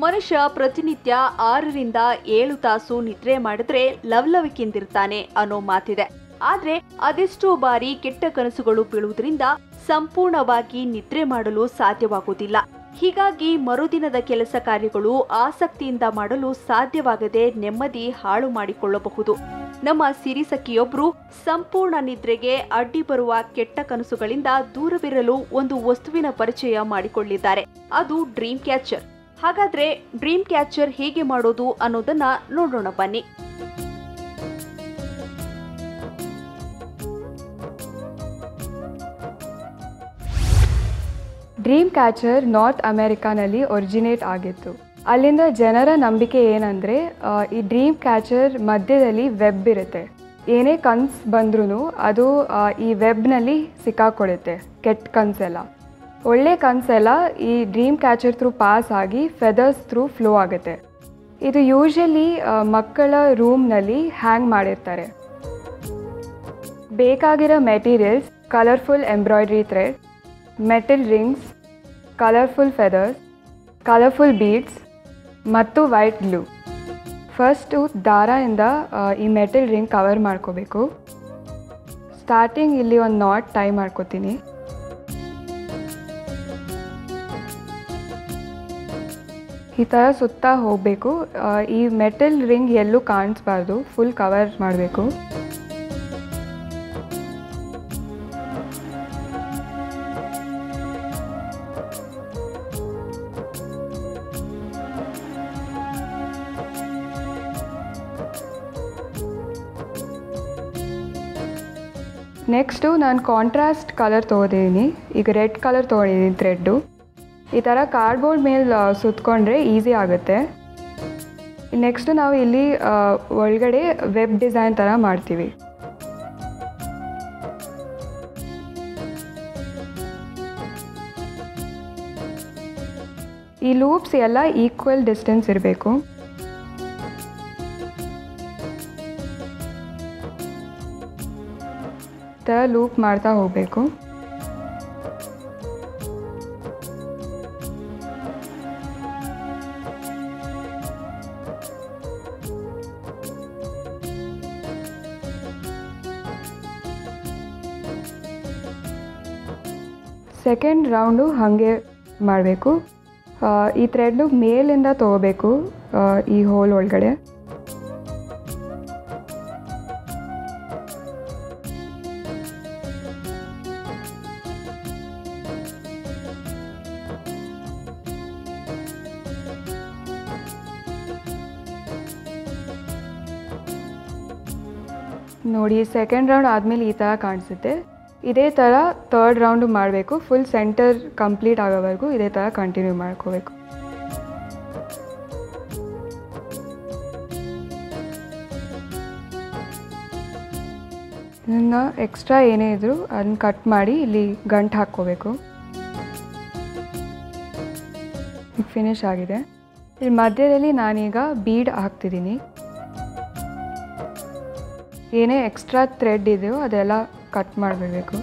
ಮನುಷ್ಯ ಪ್ರತಿನಿತ್ಯ 6ರಿಂದ 7 ತಾಸು ನಿದ್ರೆ ಮಾಡಿದ್ರೆ ಲವಲವಿಕೆಯಿಂದಿರ್ತಾನೆ ಅನ್ನೋ ಮಾತಿದೆ. ಆದ್ರೆ ಅದೆಷ್ಟೋ ಬಾರಿ ಕೆಟ್ಟ ಕನಸುಗಳು ಬೀಳುವುದರಿಂದ ಸಂಪೂರ್ಣವಾಗಿ ನಿದ್ರೆ ಮಾಡಲು ಸಾಧ್ಯವಾಗುವುದಿಲ್ಲ. ಹೀಗಾಗಿ ಮರುದಿನದ ಕೆಲಸ ಕಾರ್ಯಗಳು ಆಸಕ್ತಿಯಿಂದ ಮಾಡಲು ಸಾಧ್ಯವಾಗದೆ ನೆಮ್ಮದಿ ಹಾಳು ಮಾಡಿಕೊಳ್ಳಬಹುದು. ನಮ್ಮ ಸಿರಿಸಖಿಯೊಬ್ರು ಸಂಪೂರ್ಣ ನಿದ್ರೆಗೆ ಅಡ್ಡಿ ಬರುವ ಕೆಟ್ಟ ಕನಸುಗಳಿಂದ ದೂರವಿರಲು ಒಂದು ವಸ್ತುವಿನ ಪರಿಚಯ ಮಾಡಿಕೊಳ್ಳಿದ್ದಾರೆ. ಅದು ಡ್ರೀಮ್ ಕ್ಯಾಚರ್. ಹಾಗಾದ್ರೆ ಡ್ರೀಮ್ ಕ್ಯಾಚರ್ ಹೇಗೆ ಮಾಡೋದು ಅನ್ನೋದನ್ನ ನೋಡೋಣ ಬನ್ನಿ. ಡ್ರೀಮ್ ಕ್ಯಾಚರ್ ನಾರ್ತ್ ಅಮೆರಿಕಾನಲ್ಲಿ ಒರಿಜಿನೇಟ್ ಆಗಿತ್ತು. ಅಲ್ಲಿಂದ ಜನರ ನಂಬಿಕೆ ಏನಂದರೆ ಈ ಡ್ರೀಮ್ ಕ್ಯಾಚರ್ ಮಧ್ಯದಲ್ಲಿ ವೆಬ್ ಇರುತ್ತೆ. ಏನೇ ಕನ್ಸು ಬಂದ್ರೂ ಅದು ಈ ವೆಬ್ನಲ್ಲಿ ಸಿಕ್ಕಾಕೊಳ್ಳುತ್ತೆ. ಕೆಟ್ಟ ಕನಸೆಲ್ಲ, ಒಳ್ಳೆ ಕನಸೆಲ್ಲ ಈ ಡ್ರೀಮ್ ಕ್ಯಾಚರ್ ಥ್ರೂ ಪಾಸ್ ಆಗಿ ಫೆದರ್ಸ್ ಥ್ರೂ ಫ್ಲೋ ಆಗುತ್ತೆ. ಇದು ಯೂಶಲಿ ಮಕ್ಕಳ ರೂಮ್ನಲ್ಲಿ ಹ್ಯಾಂಗ್ ಮಾಡಿರ್ತಾರೆ. ಬೇಕಾಗಿರೋ materials colourful embroidery thread, metal rings, colourful feathers, colourful beads ಮತ್ತು ವೈಟ್ ಗ್ಲೂ. ಫಸ್ಟು ದಾರದಿಂದ ಈ ಮೆಟಲ್ ರಿಂಗ್ ಕವರ್ ಮಾಡ್ಕೋಬೇಕು. ಸ್ಟಾರ್ಟಿಂಗ್ ಇಲ್ಲಿ ಒಂದು ನಾಟ್ ಟೈ ಮಾಡ್ಕೋತೀನಿ. ಈ ಥರ ಸುತ್ತ ಹೋಗಬೇಕು. ಈ ಮೆಟಲ್ ರಿಂಗ್ ಎಲ್ಲೂ ಕಾಣಿಸ್ಬಾರ್ದು, ಫುಲ್ ಕವರ್ ಮಾಡಬೇಕು. ನೆಕ್ಸ್ಟು ನಾನು ಕಾಂಟ್ರಾಸ್ಟ್ ಕಲರ್ ತೊಗೊಂಡಿದ್ದೀನಿ. ಈಗ ರೆಡ್ ಕಲರ್ ತೊಗೊಂಡಿದ್ದೀನಿ ಥ್ರೆಡ್ಡು. ಈ ಥರ ಕಾರ್ಡ್ಬೋರ್ಡ್ ಮೇಲೆ ಸುತ್ತಕೊಂಡ್ರೆ ಈಸಿ ಆಗುತ್ತೆ. ನೆಕ್ಸ್ಟು ನಾವು ಇಲ್ಲಿ ಒಳಗಡೆ ವೆಬ್ ಡಿಸೈನ್ ಥರ ಮಾಡ್ತೀವಿ. ಈ ಲೂಪ್ಸ್ ಎಲ್ಲ ಈಕ್ವಲ್ ಡಿಸ್ಟೆನ್ಸ್ ಇರಬೇಕು. ಲೂಪ್ ಮಾಡ್ತಾ ಹೋಗಬೇಕು. ಸೆಕೆಂಡ್ ರೌಂಡು ಹಾಗೆ ಮಾಡಬೇಕು. ಈ ಥ್ರೆಡ್ಡು ಮೇಲಿಂದ ತೊಗೋಬೇಕು ಈ ಹೋಲ್ ಒಳಗಡೆ. ನೋಡಿ, ಸೆಕೆಂಡ್ ರೌಂಡ್ ಆದಮೇಲೆ ಈ ಥರ ಕಾಣಿಸುತ್ತೆ. ಇದೇ ಥರ ಥರ್ಡ್ ರೌಂಡು ಮಾಡಬೇಕು. ಫುಲ್ ಸೆಂಟರ್ ಕಂಪ್ಲೀಟ್ ಆಗೋವರೆಗೂ ಇದೇ ಥರ ಕಂಟಿನ್ಯೂ ಮಾಡ್ಕೋಬೇಕು. ಇದನ್ನು ಎಕ್ಸ್ಟ್ರಾ ಏನೇ ಇದ್ದರೂ ಅದನ್ನ ಕಟ್ ಮಾಡಿ ಇಲ್ಲಿ ಗಂಟು ಹಾಕ್ಕೋಬೇಕು. ಫಿನಿಶ್ ಆಗಿದೆ. ಇಲ್ಲಿ ಮಧ್ಯದಲ್ಲಿ ನಾನೀಗ ಬೀಡ್ ಹಾಕ್ತಿದ್ದೀನಿ. ಏನೇ ಎಕ್ಸ್ಟ್ರಾ ಥ್ರೆಡ್ ಇದೆಯೋ ಅದೆಲ್ಲ ಕಟ್ ಮಾಡಬೇಕು.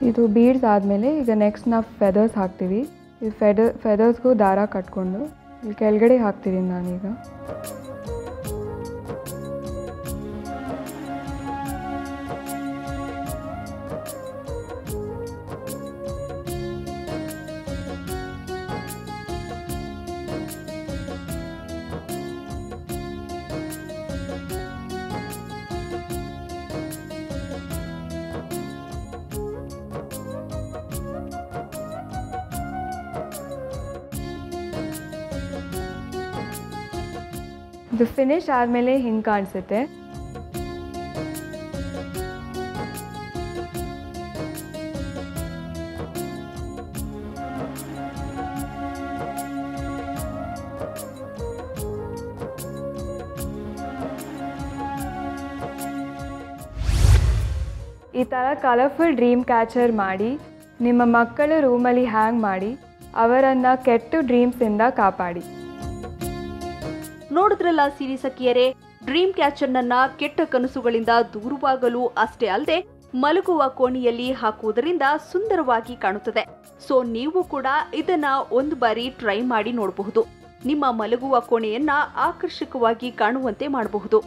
ಇದು ಬೀಡ್ಸ್ ಆದಮೇಲೆ ಈಗ ನೆಕ್ಸ್ಟ್ ನಾವು ಫೆದರ್ಸ್ ಹಾಕ್ತೀವಿ. ಈ ಫೆದರ್ಸ್ಗೂ ದಾರ ಕಟ್ಕೊಂಡು ಇಲ್ಲಿ ಕೆಳಗಡೆ ಹಾಕ್ತಿದ್ದೀನಿ ನಾನೀಗ. ಇದು ಫಿನಿಶ್ ಆದಮೇಲೆ ಹಿಂಗೆ ಕಾಣಿಸುತ್ತೆ. ಈ ಥರ ಕಲರ್ಫುಲ್ ಡ್ರೀಮ್ ಕ್ಯಾಚರ್ ಮಾಡಿ ನಿಮ್ಮ ಮಕ್ಕಳ ರೂಮಲ್ಲಿ ಹ್ಯಾಂಗ್ ಮಾಡಿ ಅವರನ್ನು ಕೆಟ್ಟ ಡ್ರೀಮ್ಸಿಂದ ಕಾಪಾಡಿ. ನೋಡಿದ್ರಲ್ಲ ಸಿರಿಸಖಿಯರೇ, ಡ್ರೀಮ್ ಕ್ಯಾಚರ್ನನ್ನ ಕೆಟ್ಟ ಕನಸುಗಳಿಂದ ದೂರವಾಗಲು ಅಷ್ಟೇ ಅಲ್ಲದೆ ಮಲಗುವ ಕೋಣೆಯಲ್ಲಿ ಹಾಕುವುದರಿಂದ ಸುಂದರವಾಗಿ ಕಾಣುತ್ತದೆ. ಸೊ ನೀವು ಕೂಡ ಇದನ್ನ ಒಂದು ಬಾರಿ ಟ್ರೈ ಮಾಡಿ ನೋಡಬಹುದು. ನಿಮ್ಮ ಮಲಗುವ ಕೋಣೆಯನ್ನ ಆಕರ್ಷಕವಾಗಿ ಕಾಣುವಂತೆ ಮಾಡಬಹುದು.